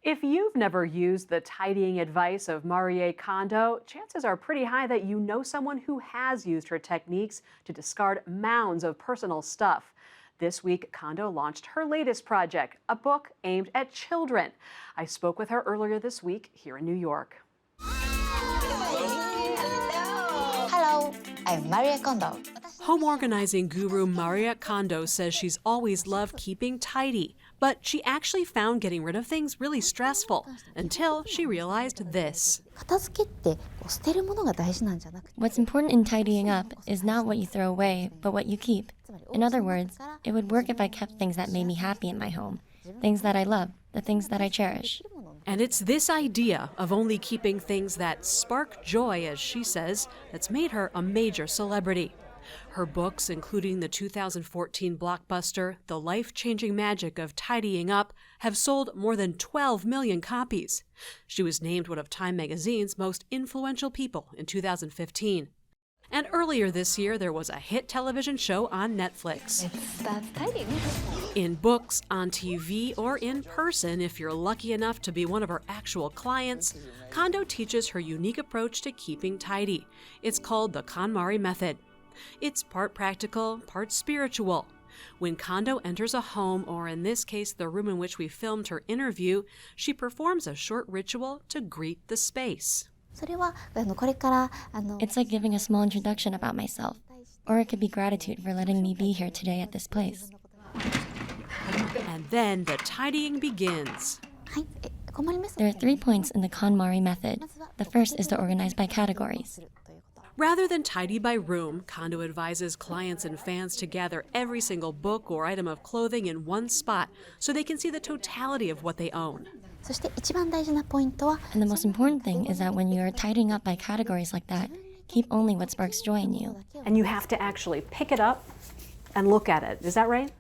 If you've never used the tidying advice of Marie Kondo, chances are pretty high that you know someone who has used her techniques to discard mounds of personal stuff. This week, Kondo launched her latest project, a book aimed at children. I spoke with her earlier this week here in New York. Hello, I'm Maria Kondo. Home organizing guru Maria Kondo says she's always loved keeping tidy, but she actually found getting rid of things really stressful until she realized this. What's important in tidying up is not what you throw away, but what you keep. In other words, it would work if I kept things that made me happy in my home, things that I love, the things that I cherish. And it's this idea of only keeping things that spark joy, as she says, that's made her a major celebrity. Her books, including the 2014 blockbuster The Life-Changing Magic of Tidying Up, have sold more than 12 million copies. She was named one of Time magazine's most influential people in 2015. And earlier this year, there was a hit television show on Netflix. That's tidying. In books, on TV, or in person, if you're lucky enough to be one of her actual clients, Kondo teaches her unique approach to keeping tidy. It's called the KonMari method. It's part practical, part spiritual. When Kondo enters a home, or in this case, the room in which we filmed her interview, she performs a short ritual to greet the space. It's like giving a small introduction about myself, or it could be gratitude for letting me be here today at this place. And then the tidying begins. There are 3 points in the KonMari method. The first is to organize by categories. Rather than tidy by room, Kondo advises clients and fans to gather every single book or item of clothing in one spot so they can see the totality of what they own. And the most important thing is that when you're tidying up by categories like that, keep only what sparks joy in you. And you have to actually pick it up and look at it. Is that right?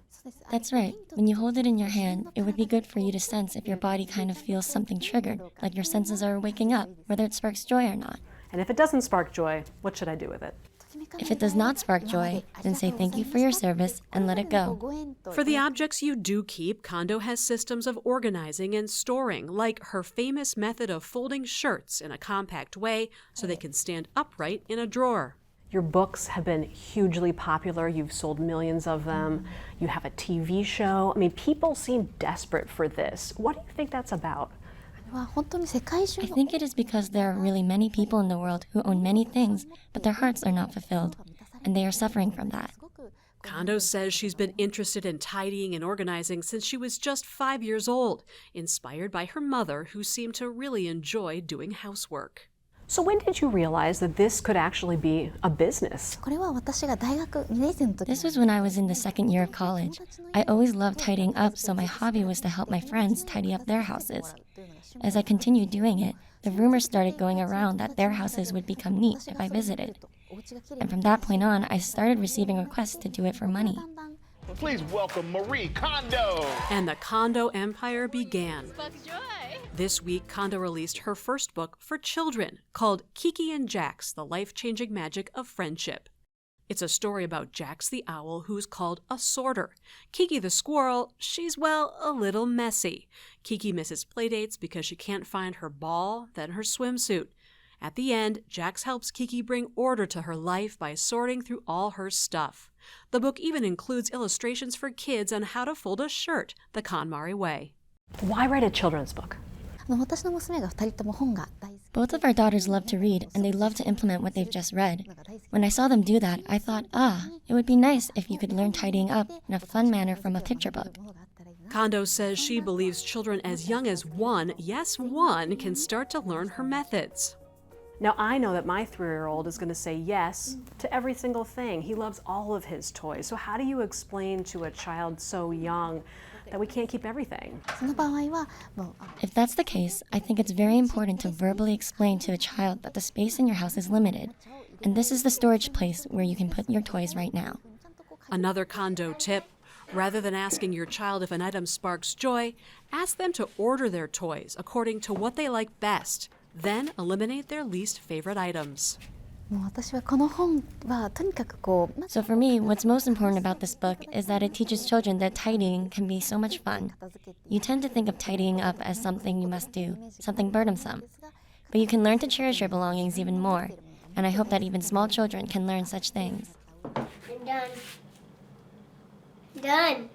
That's right. When you hold it in your hand, it would be good for you to sense if your body kind of feels something triggered, like your senses are waking up, whether it sparks joy or not. And if it doesn't spark joy, what should I do with it? If it does not spark joy, then say thank you for your service and let it go. For the objects you do keep, Kondo has systems of organizing and storing, like her famous method of folding shirts in a compact way so they can stand upright in a drawer. Your books have been hugely popular. You've sold millions of them. You have a TV show. I mean, people seem desperate for this. What do you think that's about? I think it is because there are really many people in the world who own many things, but their hearts are not fulfilled, and they are suffering from that. Kondo says she's been interested in tidying and organizing since she was just 5 years old, inspired by her mother, who seemed to really enjoy doing housework. So when did you realize that this could actually be a business? This was when I was in the second year of college. I always loved tidying up, so my hobby was to help my friends tidy up their houses. As I continued doing it, the rumors started going around that their houses would become neat if I visited. And from that point on, I started receiving requests to do it for money. Please welcome Marie Kondo. And the Kondo empire began. This week, Kondo released her first book for children called Kiki and Jax, The Life-Changing Magic of Friendship. It's a story about Jax the owl, who's called a sorter. Kiki the squirrel, she's, well, a little messy. Kiki misses playdates because she can't find her ball, then her swimsuit. At the end, Jax helps Kiki bring order to her life by sorting through all her stuff. The book even includes illustrations for kids on how to fold a shirt the KonMari way. Why write a children's book? Both of our daughters love to read, and they love to implement what they've just read. When I saw them do that, I thought, it would be nice if you could learn tidying up in a fun manner from a picture book. Kondo says she believes children as young as 1, yes 1, can start to learn her methods. Now, I know that my 3-year-old is going to say yes to every single thing. He loves all of his toys. So how do you explain to a child so young that we can't keep everything? If that's the case, I think it's very important to verbally explain to a child that the space in your house is limited, and this is the storage place where you can put your toys right now. Another Kondo tip: rather than asking your child if an item sparks joy, ask them to order their toys according to what they like best. Then eliminate their least favorite items. So for me, what's most important about this book is that it teaches children that tidying can be so much fun. You tend to think of tidying up as something you must do, something burdensome. But you can learn to cherish your belongings even more, and I hope that even small children can learn such things. I'm done. Done.